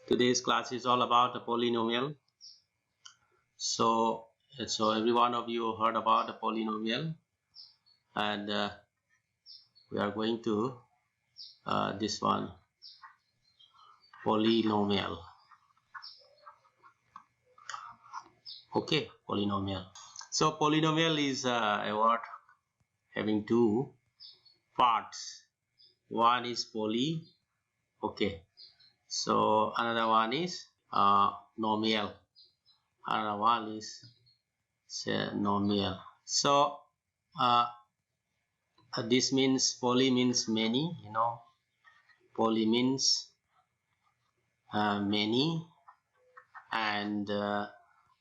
Today's class is all about the polynomial. So every one of you heard about the polynomial, and we are going to this one, polynomial. Okay, polynomial. So polynomial is a word having two parts. One is poly. Okay. So another one is nomial. Another one is nomial. So this means poly means many. Poly means many, and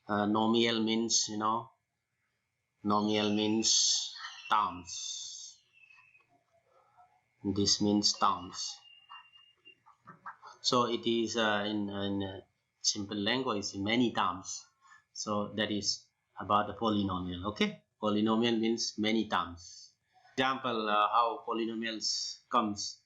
nomial means nomial means terms. This means terms. So it is in simple language many terms. So that is about the polynomial. Okay, polynomial means many terms. Example how polynomials comes,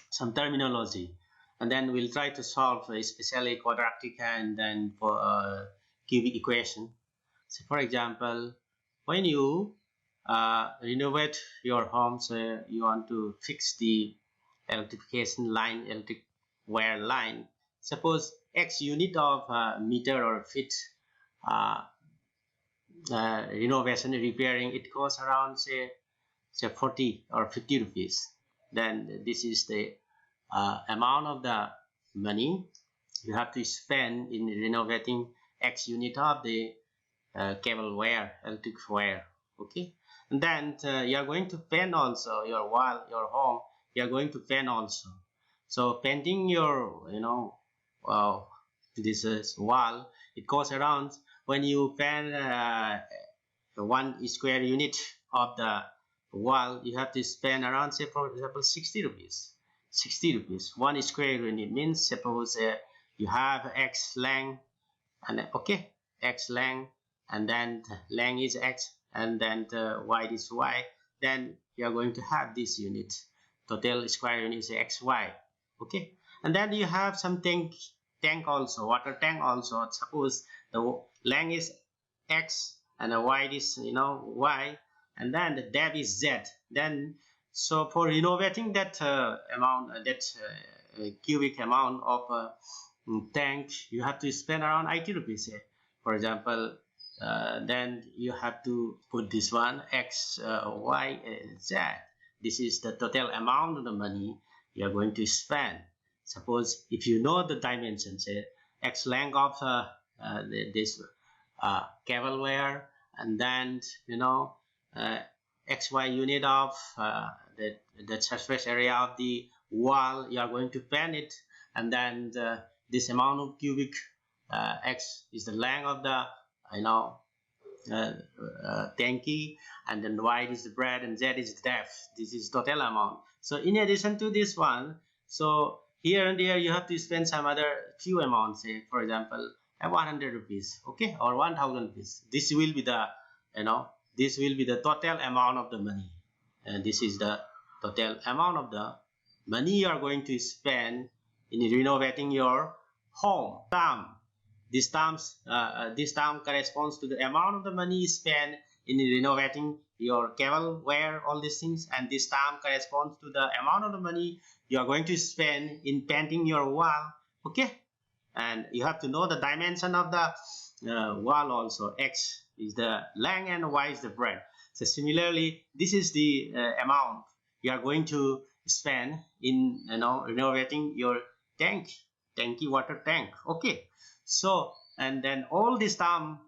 some terminology, and then we'll try to solve especially quadratic and then for cubic equation. So for example, when you renovate your home, so you want to fix the electrification line, electric wire line. Suppose x unit of meter or feet uh, renovation repairing, it costs around say 40 or 50 rupees. Then this is the amount of the money you have to spend in renovating x unit of the cable wire, electric wire. Okay, and then you are going to paint also your wall, your home. You are going to paint also. So painting your this is wall, it costs around, when you paint 1 square unit of the wall, you have to spend around, say for example, 60 rupees. 60 rupees 1 square unit means, suppose you have x length, and okay, x length, and then length is x, and then wide is y. Then you are going to have this unit, total square unit is xy. Okay, and then you have some tank also, water tank also. Suppose the length is x and the wide is y, and then the depth is z. Then so for renovating that amount, that cubic amount of tank, you have to spend around 80 rupees. For example, then you have to put this one x, y, z. This is the total amount of the money you are going to spend. Suppose if you know the dimensions, x length of this cable wire, and then xy unit of the surface area of the wall, you are going to paint it, and then this amount of cubic x is the length of the tanky, and then y is the breadth, and z is the depth. This is total amount. So in addition to this one, so here and there you have to spend some other few amounts, say for example 100 rupees, okay, or 1000 rupees. This will be the this will be the total amount of the money, and this is the total amount of the money you are going to spend in renovating your home. This term corresponds to the amount of the money spent in renovating your cable wire, all these things, and this term corresponds to the amount of the money you are going to spend in painting your wall. Okay, and you have to know the dimension of the wall also. X is the length and y is the breadth. So similarly, this is the amount you are going to spend in renovating your tanky water tank. Okay, so and then all this term,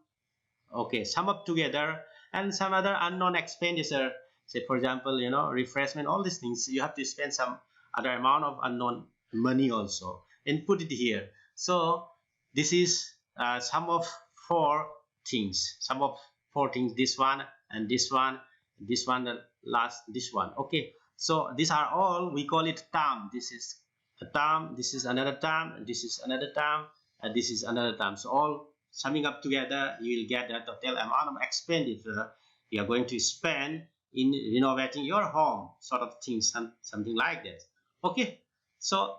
okay, sum up together, and some other unknown expenditure, say for example refreshment, all these things, you have to spend some other amount of unknown money also and put it here. So this is sum of four things, this one and this one, the last, this one. Okay, so these are all, we call it term. This is a term, this is another term, and this is another term, and this is another term. So all summing up together, you will get the total amount of expenditure you are going to spend in renovating your home, sort of things, something like that. Okay, so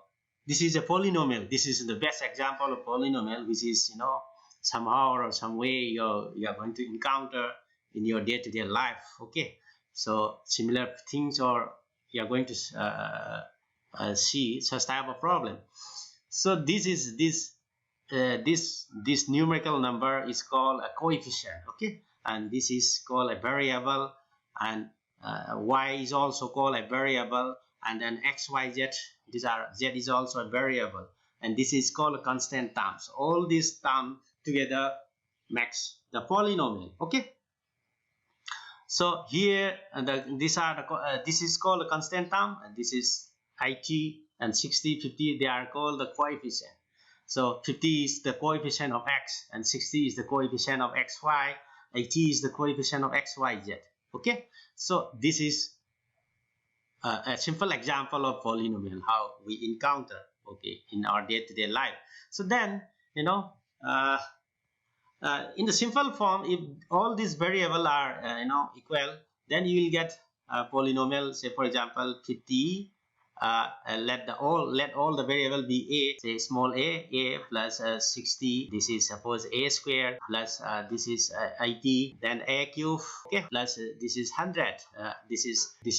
this is a polynomial. This is the best example of polynomial, which is, you know, somehow or some way you're going to encounter in your day-to-day life. Okay, so similar things, or you're going to see such type of problem. So this numerical number is called a coefficient. Okay, and this is called a variable, and y is also called a variable, and then x, y, z, z is also a variable, and this is called a constant term. So all these terms together makes the polynomial. Okay, so here this is called a constant term, and this is it, and 60, 50, they are called the coefficient. So 50 is the coefficient of x, and 60 is the coefficient of xy, 80 is the coefficient of xyz. Okay, so this is a simple example of polynomial, how we encounter, okay, in our day-to-day life. So then, you know, in the simple form, if all these variables are you know, equal, then you will get a polynomial. Say for example 50, let all the variable be a, say small a plus 60, this is suppose a square, plus this is 80, then a cube, okay, plus this is 100. This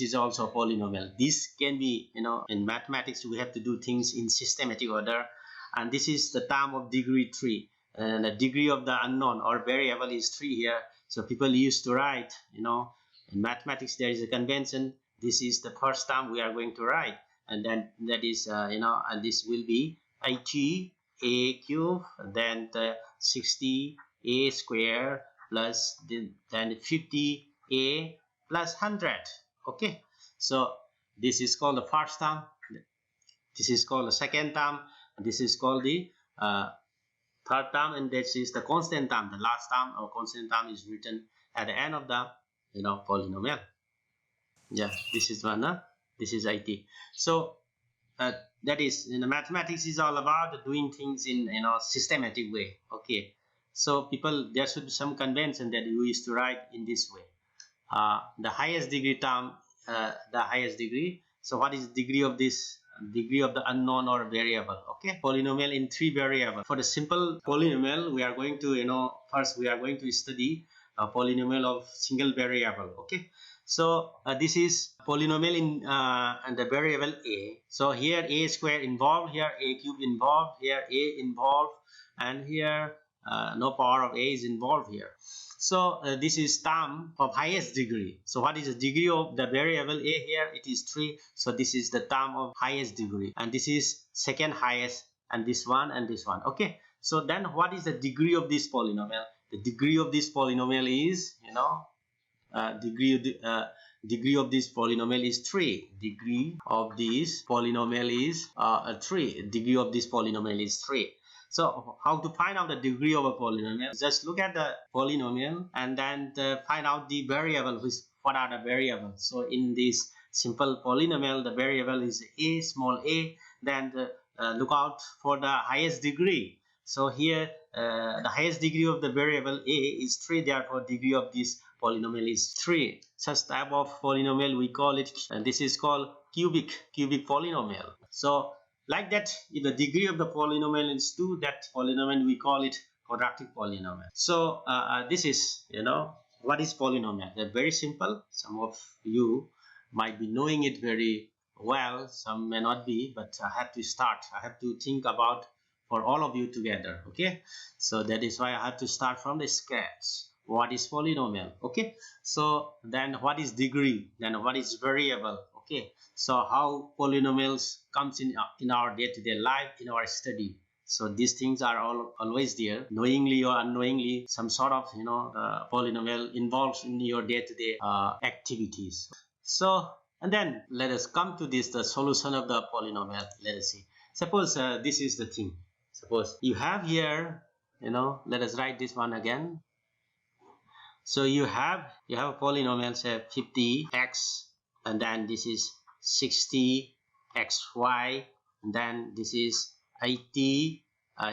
is also polynomial. This can be, you know, in mathematics we have to do things in systematic order, and this is the term of degree 3, and the degree of the unknown or variable is 3 here. So people used to write, you know, in mathematics there is a convention. This is the first term we are going to write, and then that is you know, and this will be 80 a cube, then the 60 a square, plus then 50 a plus 100. Okay, so this is called the first term, this is called the second term, this is called the third term, and this is the constant term. The last term or constant term is written at the end of the, you know, polynomial. Yeah, this is one. This is it. So that is, you know, mathematics is all about doing things in, you know, systematic way. Okay, so people, there should be some convention that you used to write in this way. The highest degree term, the highest degree. So what is the degree of this? Degree of the unknown or variable. Okay, polynomial in 3 variables. For the simple polynomial, we are going to, you know, first we are going to study a polynomial of single variable. Okay, so this is polynomial in and the variable a. So here a square involved, here a cube involved, here a involved, and here no power of a is involved here. So this is term of highest degree. So what is the degree of the variable a here? It is 3. So this is the term of highest degree, and this is second highest, and this one and this one. Okay, so then what is the degree of this polynomial? The degree of this polynomial is, you know, degree of this polynomial is 3. Degree of this polynomial is 3. Degree of this polynomial is 3. So how to find out the degree of a polynomial? Just look at the polynomial and then find out the variable. What are the variables? So in this simple polynomial, the variable is a, small a. Then look out for the highest degree. So here the highest degree of the variable a is 3. Therefore degree of this polynomial is 3. Such type of polynomial we call it, and this is called cubic polynomial. So like that, if the degree of the polynomial is 2, that polynomial we call it quadratic polynomial. So this is, you know, what is polynomial? They're very simple. Some of you might be knowing it very well, some may not be, but I have to start. I have to think about for all of you together. Okay, so that is why I have to start from the scratch. What is polynomial? Okay, so then what is degree? Then what is variable? Okay, so how polynomials comes in our day-to-day life, in our study. So these things are always there, knowingly or unknowingly. Some sort of, you know, polynomial involves in your day-to-day activities. So, and then let us come to this, the solution of the polynomial. Let us see. Suppose this is the thing. Suppose you have here, you know, let us write this one again. So you have a polynomial, say 50x, and then this is 60 xy, and then this is 80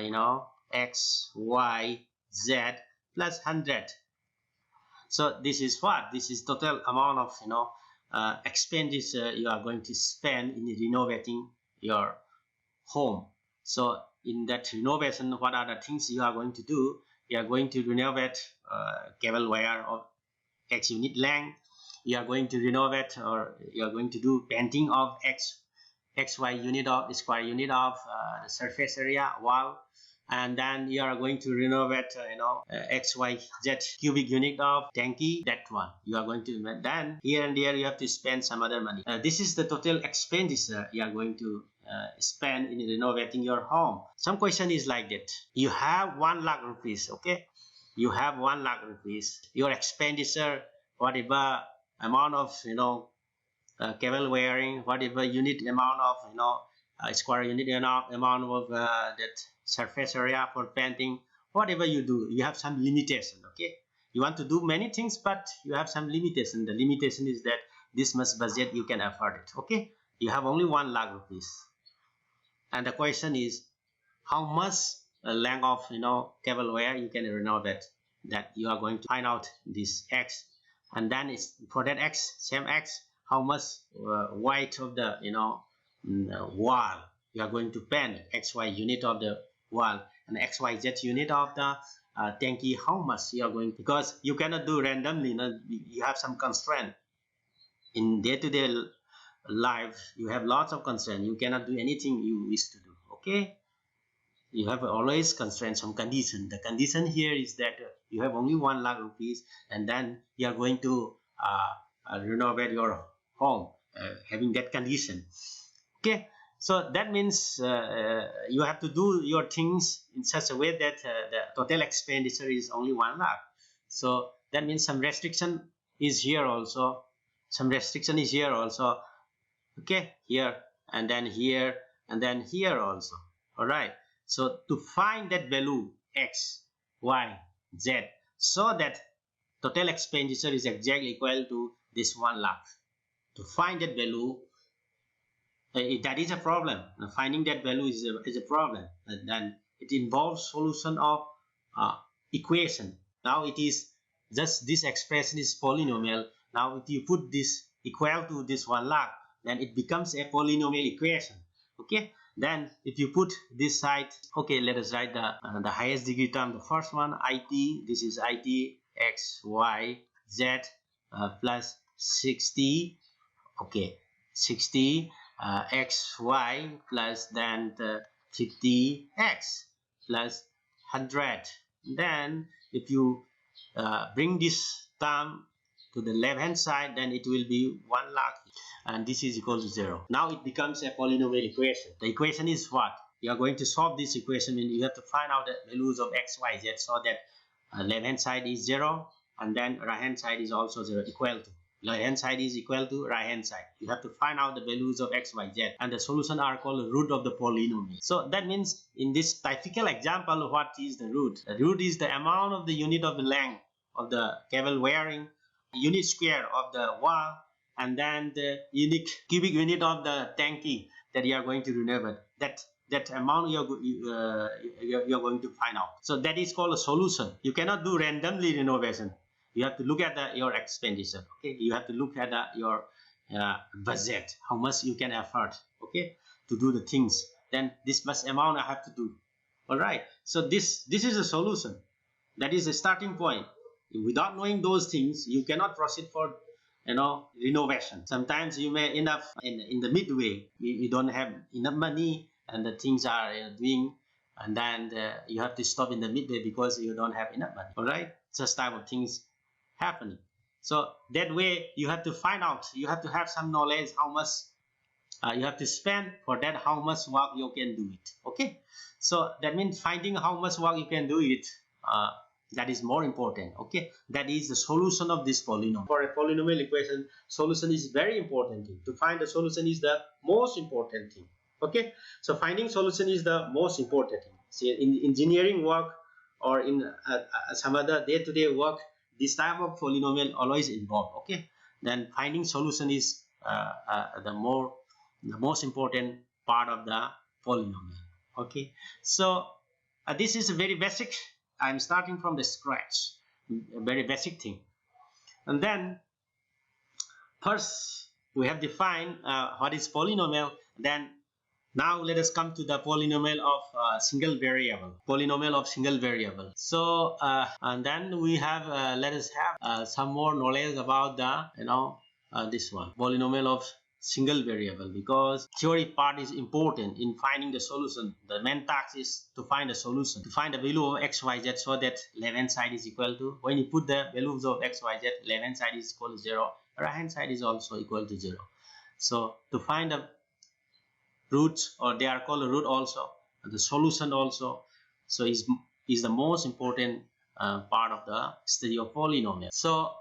you know, x y z plus 100. So this is what? This is total amount of, you know, expenditure you are going to spend in renovating your home. So in that renovation, what are the things you are going to do? You are going to renovate cable wire of x unit length. You are going to renovate, or you are going to do painting of xy unit of square unit of the surface area wall, and then you are going to renovate xyz cubic unit of tanky. That one you are going to, then here and there you have to spend some other money. This is the total expenditure you are going to spend in renovating your home. Some question is like that: you have 1 lakh rupees, okay, you have 1 lakh rupees. Your expenditure, whatever amount of cable wiring, whatever unit amount of square unit amount of that surface area for painting, whatever you do, you have some limitation. Okay, you want to do many things, but you have some limitation. The limitation is that this much budget you can afford it. Okay, you have only 1 lakh rupees, and the question is how much length of cable wire you can renovate. That you are going to find out this x, and then it's for that x, same x, how much weight of the wall you are going to paint, xy unit of the wall, and xyz unit of the tanky, how much you are going, because you cannot do randomly. You have some constraint in day-to-day life. You have lots of constraint. You cannot do anything you wish to do. Okay, you have always constraints, some condition. The condition here is that you have only 1 lakh rupees, and then you are going to renovate your home having that condition. Okay, so that means you have to do your things in such a way that the total expenditure is only 1 lakh. So that means some restriction is here also, some restriction is here also. Okay, here and then here and then here also. All right, so to find that value x, y, z, so that total expenditure is exactly equal to this 1 lakh, to find that value, that is a problem. Finding that value is a problem. Then it involves solution of equation. Now it is just, this expression is polynomial. Now if you put this equal to this 1 lakh, then it becomes a polynomial equation. Okay, then if you put this side, okay, let us write the highest degree term. The first one, it, this is it x y z plus 60, okay, 60 xy plus then 50x plus 100. Then if you bring this term to the left hand side, then it will be 1 lakh, and this is equal to 0. Now it becomes a polynomial equation. The equation is what? You are going to solve this equation, and you have to find out the values of x, y, z, so that left hand side is 0, and then right hand side is also 0, equal to, left hand side is equal to right hand side. You have to find out the values of x, y, z, and the solution are called root of the polynomial. So that means in this typical example, what is the root? The root is the amount of the unit of the length of the cable wiring, unit square of the wall, and then the unique cubic unit of the tanky that you are going to renovate. That amount you're going to find out. So that is called a solution. You cannot do randomly renovation. You have to look at your expenditure. Okay, you have to look at your budget, how much you can afford, okay, to do the things. Then this much amount I have to do. All right, so this is a solution. That is a starting point. Without knowing those things, you cannot proceed for renovation. Sometimes you may end up in the midway. You don't have enough money, and the things are doing, and then you have to stop in the midway because you don't have enough money. All right, such type of things happening. So that way you have to find out, you have to have some knowledge how much you have to spend. For that, how much work you can do it. Okay, so that means finding how much work you can do it, that is more important. Okay, that is the solution of this polynomial. For a polynomial equation, solution is very important thing. To find the solution is the most important thing. Okay, so finding solution is the most important thing. See, in engineering work or in some other day-to-day work, this type of polynomial always involved. Okay, then finding solution is the most important part of the polynomial. Okay, so this is a very basic. I'm starting from the scratch, a very basic thing. And then first we have defined what is polynomial. Then Now let us come to the polynomial of single variable. Polynomial of single variable. So and then we have let us have some more knowledge about the this one, polynomial of single variable, because theory part is important in finding the solution. The main task is to find a solution, to find the value of x, y, z, so that left hand side is equal to, when you put the values of x, y, z, left hand side is equal to 0, right hand side is also equal to 0. So to find the roots, or they are called root also, the solution also, so is the most important part of the study of polynomial. So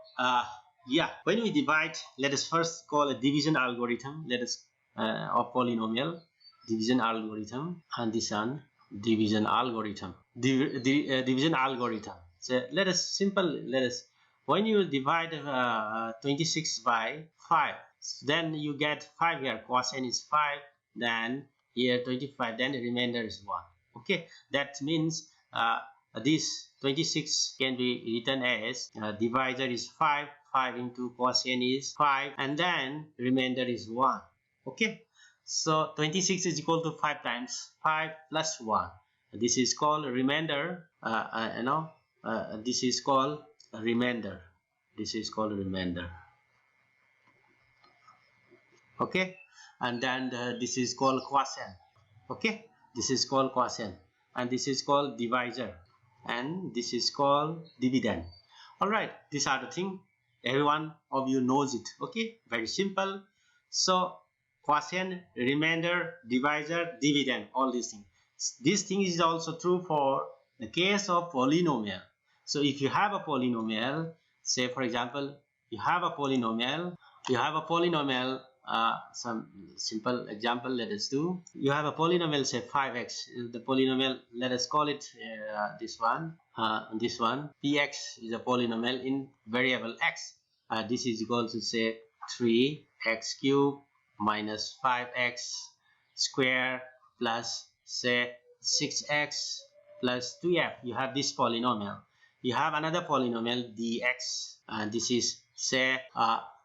yeah, when we divide, let us first call a division algorithm. Let us of polynomial, division algorithm, and this one, division algorithm, division algorithm. So let us when you divide 26 by 5, then you get 5 here, quotient is 5, then here 25, then the remainder is 1. Okay, that means this 26 can be written as divisor is 5 into quotient is 5, and then remainder is 1. Okay, so 26 is equal to 5 times 5 plus 1. This is called remainder. This is called remainder. This is called remainder. Okay, and then this is called quotient. Okay, this is called quotient, and this is called divisor, and this is called dividend. All right, these are the things everyone of you knows it. Okay, very simple. So quotient, remainder, divisor, dividend, all these things. This thing is also true for the case of polynomial. So if you have a polynomial, say for example, you have a polynomial, some simple example let us do. You have a polynomial, say 5x. The polynomial, let us call it this one, px is a polynomial in variable x. This is equal to say 3x cubed minus 5x square plus say 6x plus 2f. You have this polynomial. You have another polynomial dx, and this is say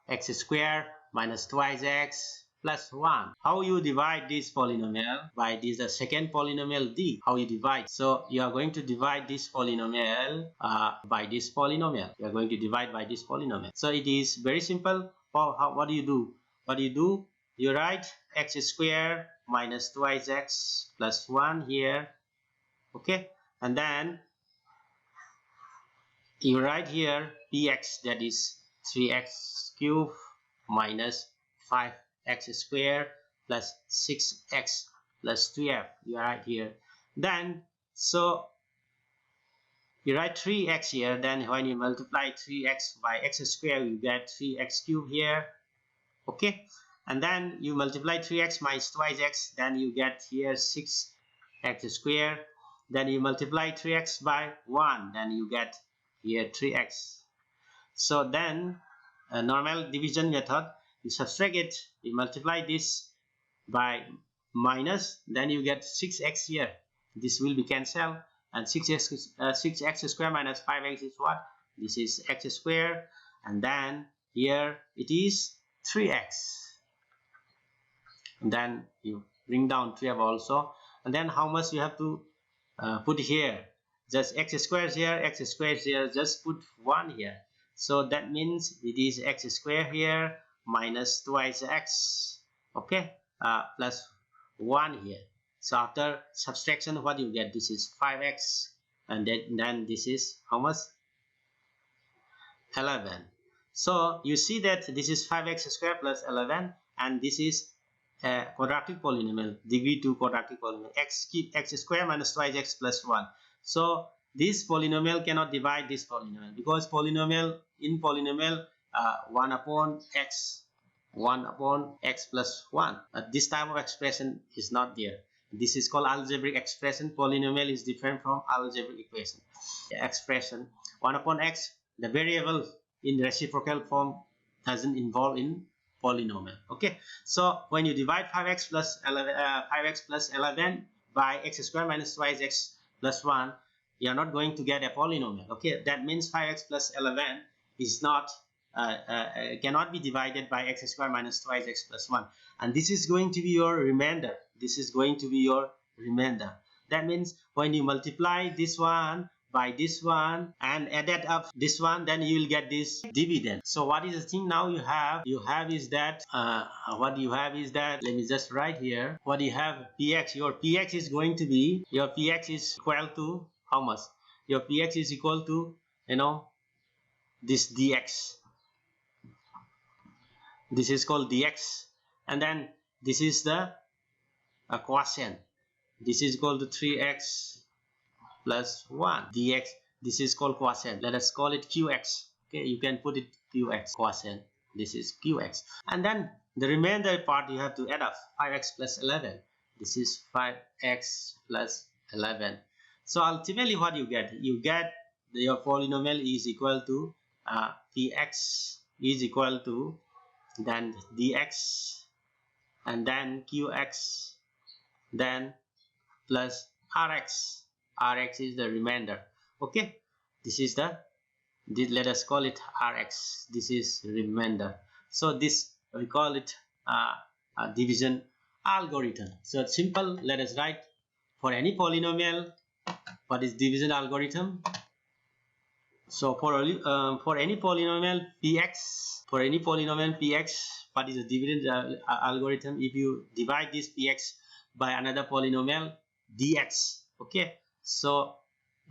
x square minus twice x plus 1. How you divide this polynomial? By this the second polynomial d. How you divide? So you are going to divide this polynomial by this polynomial. You are going to divide by this polynomial. So it is very simple. What do you do? You write x square minus twice x plus 1 here. Okay, and then you write here px, that is 3x cubed minus 5x square plus 6x plus 2f. You write here. Then so you write 3x here. Then when you multiply 3x by x square, you get 3x cubed here. Okay, and then you multiply 3x minus twice x, then you get here 6x square. Then you multiply 3x by 1, then you get here 3x. So then a normal division method, you subtract it, you multiply this by minus, then you get 6x here. This will be cancelled, and 6x square minus 5x is what? This is x square, and then here it is 3x. And then you bring down 3f also, and then how much you have to put here? Just x squared here, x squared here, just put 1 here. So that means it is x squared here minus twice x, okay, plus 1 here. So after subtraction, what you get? This is 5x, and then this is how much? 11. So you see that this is 5x squared plus 11, and this is a quadratic polynomial, degree 2 quadratic polynomial, x squared minus twice x plus 1. So this polynomial cannot divide this polynomial, because in polynomial 1 upon x plus 1. This type of expression is not there. This is called algebraic expression. Polynomial is different from algebraic equation. Expression 1 upon x, the variable in reciprocal form doesn't involve in polynomial. Okay, so when you divide 5x plus 11 by x squared minus twice x plus 1, you are not going to get a polynomial. Okay, that means 5x plus 11 is not cannot be divided by x squared minus twice x plus 1, and this is going to be your remainder. this is going to be your remainder. That means when you multiply this one by this one and add that up this one, then you will get this dividend. So what is the thing now you have is that what you have is that, let me just write here what you have. Px, your px is going to be, your px is equal to how much? Your px is equal to, you know, this dx. This is called dx, and then this is the quotient. This is equal to 3x plus 1 dx. This is called quotient. Let us call it qx. Okay, you can put it qx, quotient. This is qx, and then the remainder part you have to add up. 5x plus 11. This is 5x plus 11. So ultimately what you get? You get your polynomial is equal to px is equal to then dx and then qx then plus rx. Rx is the remainder. Okay, this is let us call it rx. This is remainder. So this we call it a division algorithm. So it's simple. Let us write for any polynomial what is division algorithm. So for any polynomial px, what is the dividend algorithm? If you divide this px by another polynomial dx. Okay, so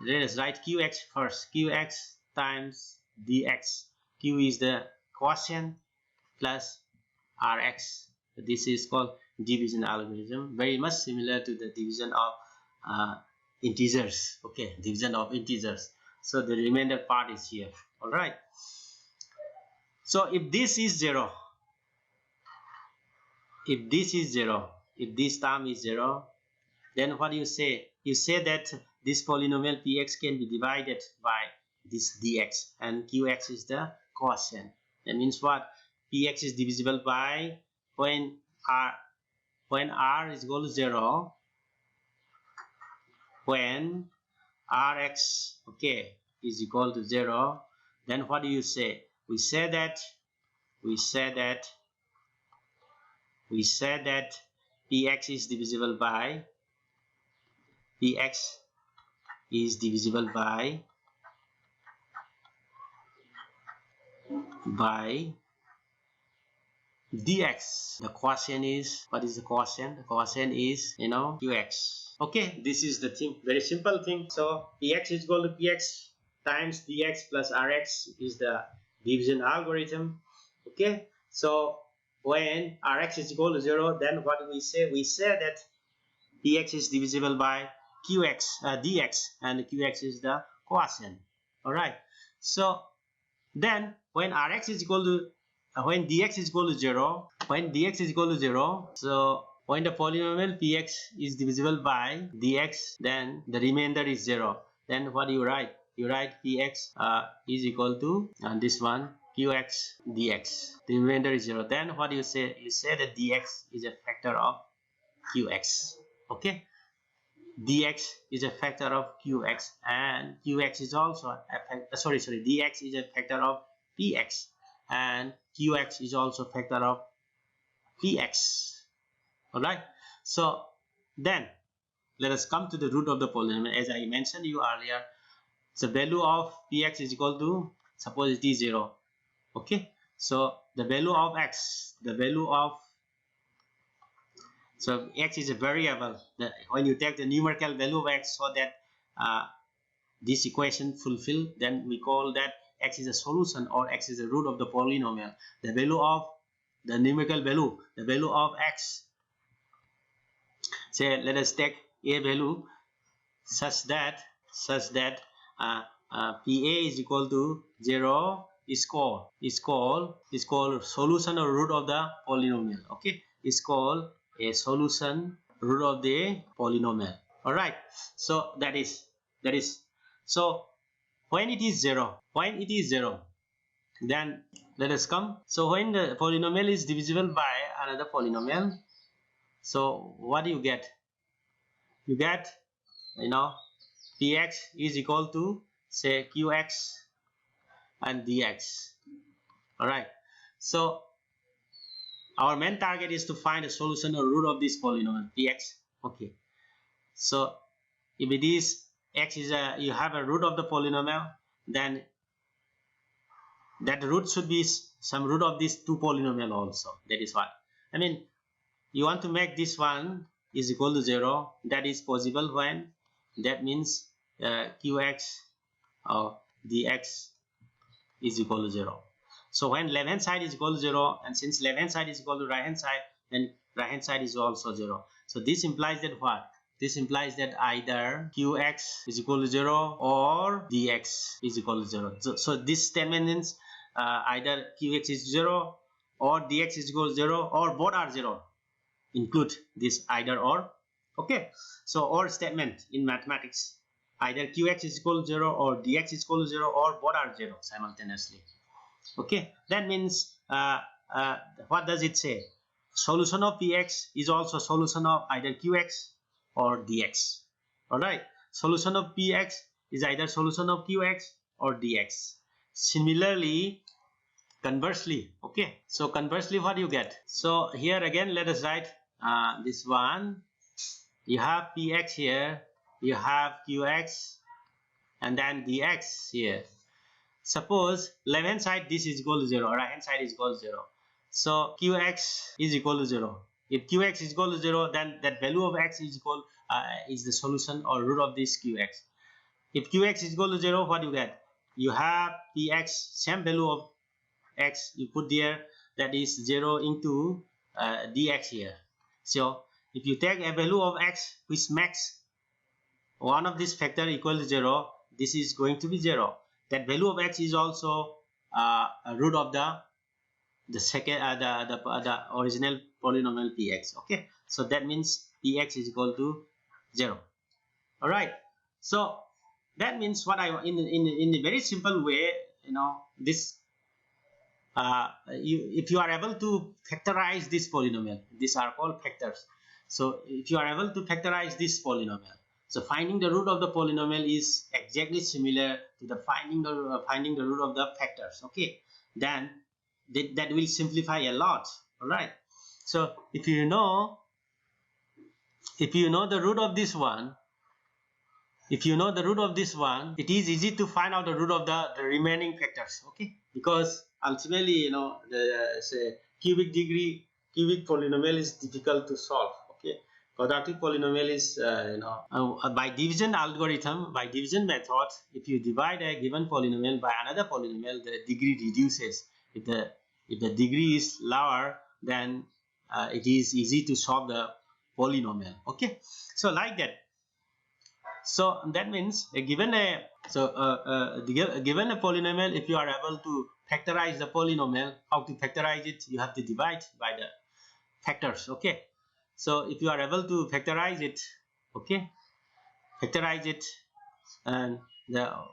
let us write qx first. Qx times dx. Q is the quotient plus rx. This is called division algorithm. Very much similar to the division of integers. Okay, division of integers. So the remainder part is here. All right. So if this is 0, if this term is 0, then what do you say? You say that this polynomial px can be divided by this dx, and qx is the quotient. That means what? Px is divisible by when r is equal to 0, when rx, okay, is equal to 0, then what do you say? We say that px is divisible by dx. The quotient is, what is the quotient? The quotient is, you know, qx. Okay, this is the thing, very simple thing. So px is equal to px times dx plus rx is the division algorithm. Okay, so when rx is equal to 0, then what do we say? We say that px is divisible by qx, dx, and qx is the quotient. All right. So then when rx is equal to when dx is equal to 0, so when the polynomial px is divisible by dx, then the remainder is 0. Then what do you write? You write px is equal to this one qx dx. The remainder is 0. Then what do you say? You say that dx is a factor of qx. Okay, dx is a factor of qx, and qx is also a dx is a factor of px, and qx is also a factor of px. All right. So then let us come to the root of the polynomial. As I mentioned you earlier, the value of px is equal to, suppose it is 0. Okay, so the value of x, so x is a variable. When you take the numerical value of x, so that this equation fulfill, then we call that x is a solution, or x is the root of the polynomial. The value of the numerical value, the value of x, say let us take a value such that pa is equal to 0 is called solution or root of the polynomial. Okay, is called a solution root of the polynomial. All right. So that is so when it is 0, then let us come. So when the polynomial is divisible by another polynomial, so what do you get? You get, you know, px is equal to, say, qx and dx. All right. So our main target is to find a solution or root of this polynomial px. Okay, so if it is x is a, you have a root of the polynomial, then that root should be some root of these two polynomial also. That is what I mean. You want to make this one is equal to 0. That is possible when that means qx or dx is equal to 0. So when left hand side is equal to 0, and since left hand side is equal to right hand side, then right hand side is also 0. So this implies that what? This implies that either qx is equal to 0 or dx is equal to 0. So this statement means either qx is 0 or dx is equal to 0 or both are 0. Include this either or. Okay, so or statement in mathematics, either qx is equal to 0 or dx is equal to 0 or both are 0 simultaneously. Okay, that means what does it say? Solution of px is also solution of either qx or dx. All right, solution of px is either solution of qx or dx. Similarly, conversely, okay, so conversely what you get? So here again let us write this one. You have px here, you have qx, and then dx here. Suppose left hand side this is equal to 0, right hand side is equal to 0. So qx is equal to 0. If qx is equal to 0, then that value of x is equal is the solution or root of this qx. If qx is equal to 0, what you get? You have px, same value of x you put there, that is 0 into dx here. So if you take a value of x which makes one of this factor equal to 0, this is going to be 0. That value of x is also a root of the second the original polynomial px. Okay, so that means px is equal to 0. All right, so that means what I in a very simple way, you know, this if you are able to factorize this polynomial, these are called factors. So if you are able to factorize this polynomial, so finding the root of the polynomial is exactly similar to the finding the root of the factors. Okay, then that will simplify a lot. All right, so if you know the root of this one, it is easy to find out the root of the remaining factors. Okay, because ultimately, you know, the say cubic polynomial is difficult to solve. Okay, quadratic polynomial is by division algorithm, by division method, if you divide a given polynomial by another polynomial, the degree reduces. If the degree is lower, then it is easy to solve the polynomial. Okay, so like that. So that means given a polynomial, if you are able to factorize the polynomial, how to factorize it? You have to divide by the factors. Okay, so if you are able to factorize it, okay, and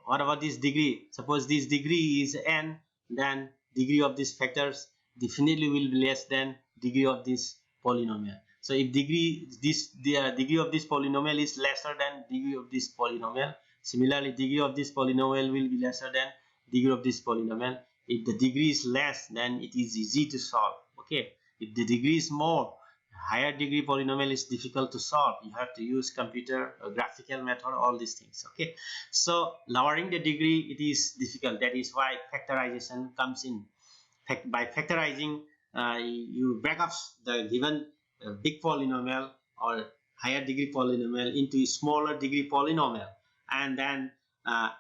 what about this degree? Suppose this degree is n, then degree of these factors definitely will be less than degree of this polynomial. So if the degree of this polynomial is lesser than degree of this polynomial, similarly degree of this polynomial will be lesser than degree of this polynomial. If the degree is less, then it is easy to solve. Okay, if the degree is more, higher degree polynomial is difficult to solve. You have to use computer graphical method, all these things. Okay, so lowering the degree, it is difficult. That is why factorization comes in. By factorizing, you break up the given big polynomial or higher degree polynomial into a smaller degree polynomial, and then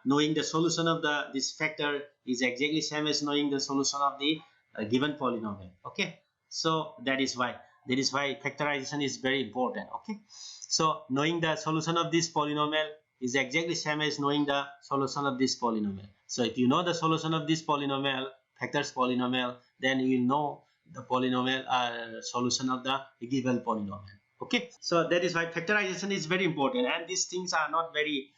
knowing the solution of this factor is exactly same as knowing the solution of the given polynomial. Okay, so that is why factorization is very important. Okay, so knowing the solution of this polynomial is exactly same as knowing the solution of this polynomial. So if you know the solution of this polynomial, factors polynomial, then you will know the polynomial solution of the given polynomial. Okay, so that is why factorization is very important, and these things are not very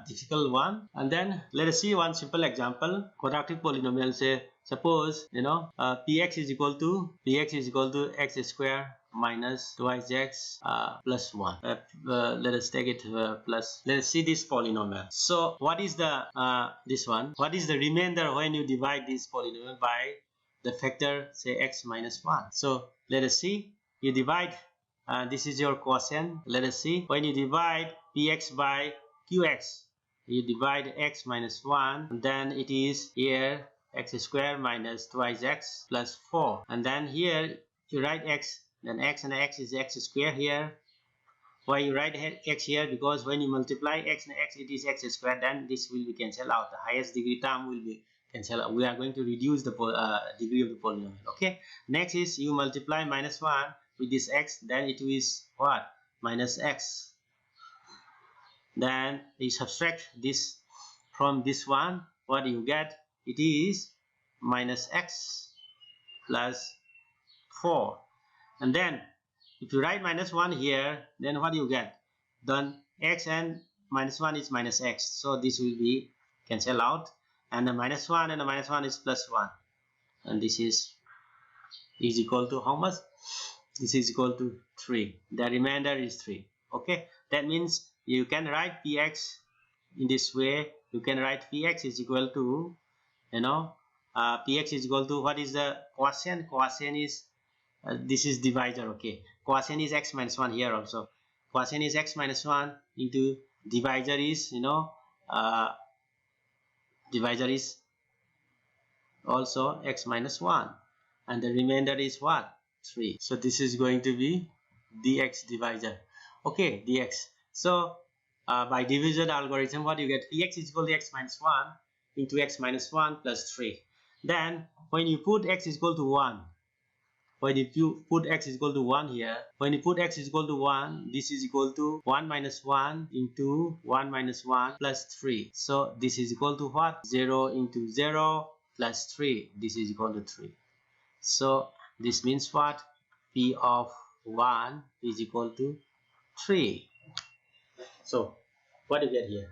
difficult one. And then let us see one simple example. Quadratic polynomial, say suppose px is equal to x square minus 2x plus 1. Let us take it plus. Let us see this polynomial. So what is the this one? What is the remainder when you divide this polynomial by the factor, say x minus 1. So let us see. You divide, this is your quotient. Let us see. When you divide px by qx, you divide x minus 1, and then it is here x squared minus twice x plus 4. And then here you write x, then x and x is x squared here. Why you write x here? Because when you multiply x and x, it is x squared, then this will be cancelled out. The highest degree term will be cancelled out. We are going to reduce the degree of the polynomial. Okay. Next is you multiply minus 1 with this x, then it is what? Minus x. Then you subtract this from this one. What do you get? It is minus x plus 4. And then if you write minus 1 here, then what do you get? Then x and minus 1 is minus x. So this will be cancelled out. And the minus 1 and the minus 1 is plus 1. And this is equal to how much? This is equal to 3. The remainder is 3. Okay. That means you can write px in this way. You can write px is equal to, px is equal to, what is the quotient? Quotient is, this is divisor. Okay. Quotient is x minus 1 here also. Quotient is x minus 1 into divisor is, divisor is also x minus 1. And the remainder is what? 3. So this is going to be dx divisor. Okay, dx. So by division algorithm, what you get? Px is equal to x minus 1 into x minus 1 plus 3. Then when you put x is equal to 1, when you put x is equal to 1 here, when you put x is equal to 1, this is equal to 1 minus 1 into 1 minus 1 plus 3. So this is equal to what? 0 into 0 plus 3. This is equal to 3. So this means what? P of 1 is equal to 3. So what do you get here?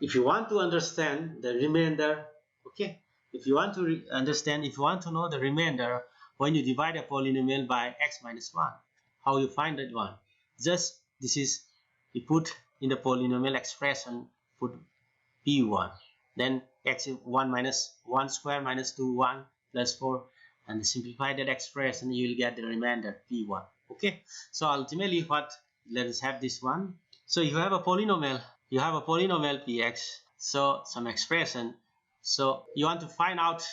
If you want to understand the remainder, okay, if you want to understand, if you want to know the remainder when you divide a polynomial by x minus 1, how you find that one? Just this is, you put in the polynomial expression, put p1, then x 1 minus 1 square minus 2 1 plus 4, and simplify that expression, you will get the remainder p1. Okay, so ultimately what, let us have this one. So you have a polynomial, px, so some expression. So you want to find out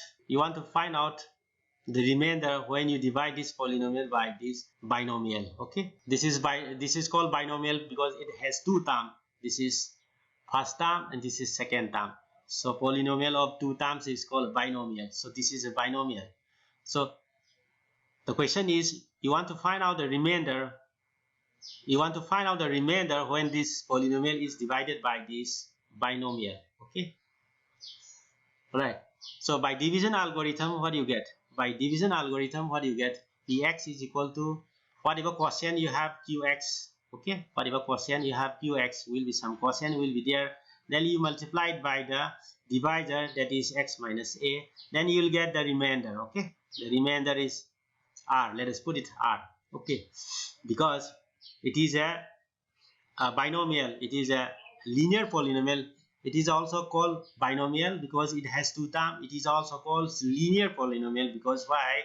the remainder when you divide this polynomial by this binomial. Okay, this is called binomial because it has two terms. This is first term and this is second term. So polynomial of two terms is called binomial. So this is a binomial. So the question is, you want to find out the remainder. You want to find out the remainder when this polynomial is divided by this binomial. Okay. Alright. So by division algorithm, what do you get? By division algorithm, what do you get? Px is equal to whatever quotient you have qx. Okay. Whatever quotient you have qx will be some quotient will be there. Then you multiply it by the divisor, that is x minus a. Then you will get the remainder. Okay. The remainder is r. Let us put it r. Okay. Because it is a binomial. It is a linear polynomial. It is also called binomial because it has two terms. It is also called linear polynomial because why?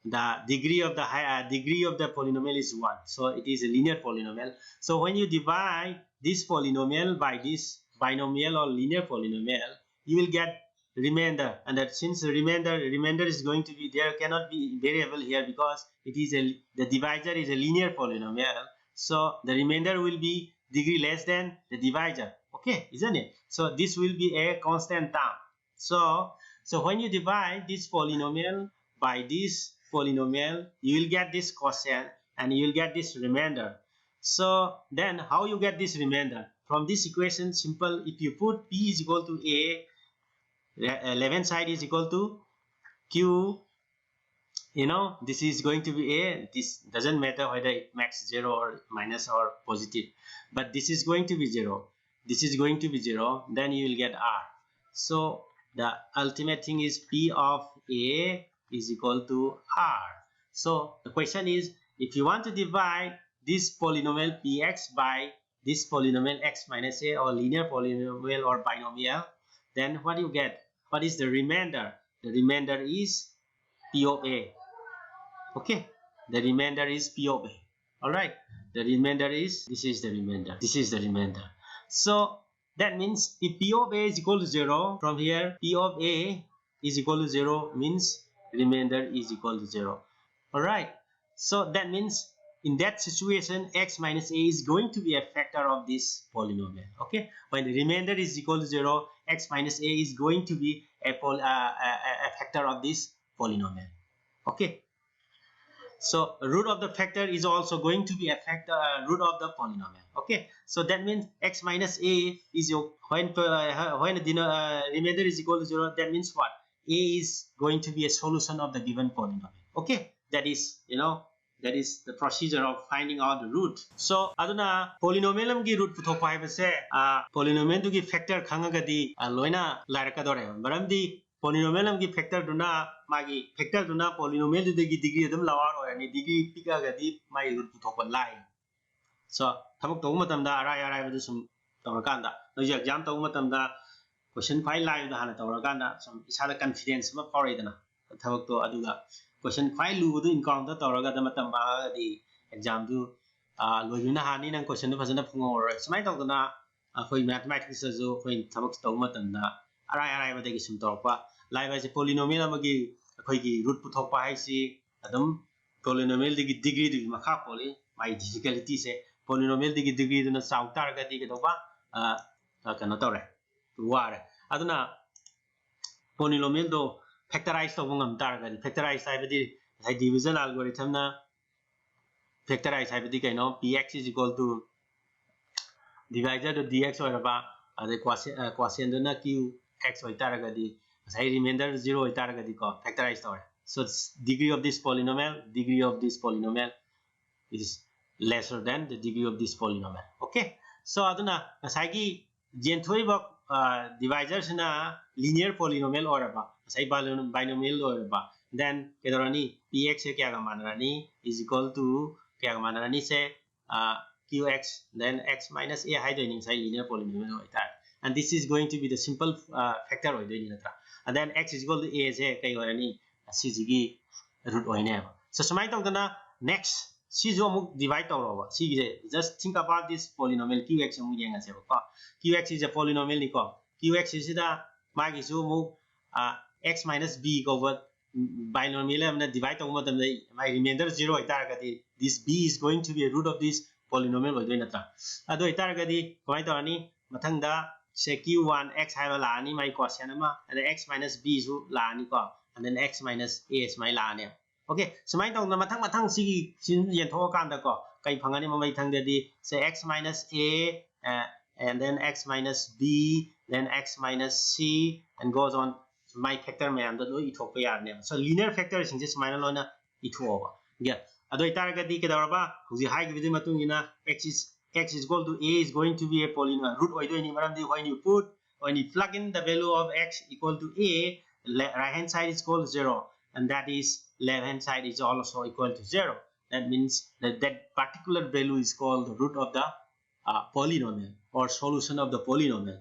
The degree of the polynomial is 1. So it is a linear polynomial. So when you divide this polynomial by this binomial or linear polynomial, you will get remainder. And that since the remainder is going to be, there cannot be variable here because it is the divisor is a linear polynomial. So the remainder will be degree less than the divisor. Okay, isn't it? So this will be a constant term. So when you divide this polynomial by this polynomial, you will get this quotient and you will get this remainder. So then how you get this remainder? From this equation, simple, if you put p is equal to a, left side is equal to q, this is going to be a, this doesn't matter whether it makes 0 or minus or positive, but this is going to be 0, this is going to be 0, then you will get r. So the ultimate thing is p of a is equal to r. So the question is, if you want to divide this polynomial px by this polynomial x minus a or linear polynomial or binomial, then what do you get? What is the remainder? the remainder is P of A. Okay, the remainder is P of A. All right, the remainder is, this is the remainder, this is the remainder. So that means if P of A is equal to 0, from here P of A is equal to 0 means remainder is equal to 0. All right, so that means in that situation x minus a is going to be a factor of this polynomial. Okay, when the remainder is equal to 0, x minus a is going to be a factor of this polynomial. Okay, so root of the factor is also going to be a factor root of the polynomial. Okay, so that means x minus a is your when the remainder is equal to 0, that means what, a is going to be a solution of the given polynomial. Okay, that is, that is the procedure of finding out the root. So aduna polynomial amgi root puthokpa haibase polynomial dugi factor khangagadi loina lairakadore maramdi polynomial amgi factor duna magi factor duna polynomial dugi degree adum lawar orani degree pikagadi mai root puthokpa lai. So thabak tawma matamda arai badu sum tawrakanda no exam tawma matamda question file lai da hana tawrakanda sum isada confidence ma faridana thabak to aduga question file lu du encounter tawraga da matam ba di exam du loyuna hani nang question du phajana phungor smai tawdana khoi mathematics ju khoi thabak tawma matamda arai ba degi sum tawpa lai ba je polynomial amagi khoi gi root puthokpa hai si adum polynomial digi degree du makha poli my difficulty se polynomial digi degree du na chaw tar ga di ga ba kana tawre ware aduna polynomial do factorize to ngam tar ga di factorize hai badi division algorithm na factorize hai badi kaino px is equal to divisor to dx or ba ade quotient do na qx oi tar ga di sai remainder 0 oi tar ga di ko factorize to. So degree of this polynomial is lesser than the degree of this polynomial. Okay, so aduna sagi genthoi ba divisor na linear polynomial or ba sai binomial or ba then kedorani px kya ga manarani is equal to kya ga manarani se qx then x minus a hai doing sai linear polynomial or that, and this is going to be the simple factor or doing natra, and then x is equal to a se kai orani CG root oine. So samai tawdana next CG amuk divide tawroba CG just think about this polynomial qx amuk yenga se ba qx is a polynomial ni ko qx is da magi su amuk x minus b over binomial amna divide tawma tam my remainder 0 itaragadi this b is going to be a root of this polynomial oidoi natra ado itaragadi komai tawani mathangda se q1 x haiba la ani my quotient ama and x minus b su la ani ko and then x minus a is my la ne. Okay, so my tong na mathang sigi sin yen tho kan da ko kai phangani ma mai thang de di say x minus a and then x minus b then x minus c and goes on my factor man da lo I thok pa ya ne. So linear factor sing just minus lo na I tho ba yeah adoi tar ga di ke da ba huji hai gi matung ina x is equal to a is going to be a polynomial root oi do ni maram di when you plug in the value of x equal to a, right hand side is equal to 0 and that is left hand side is also equal to 0. That means that particular value is called the root of the polynomial or solution of the polynomial.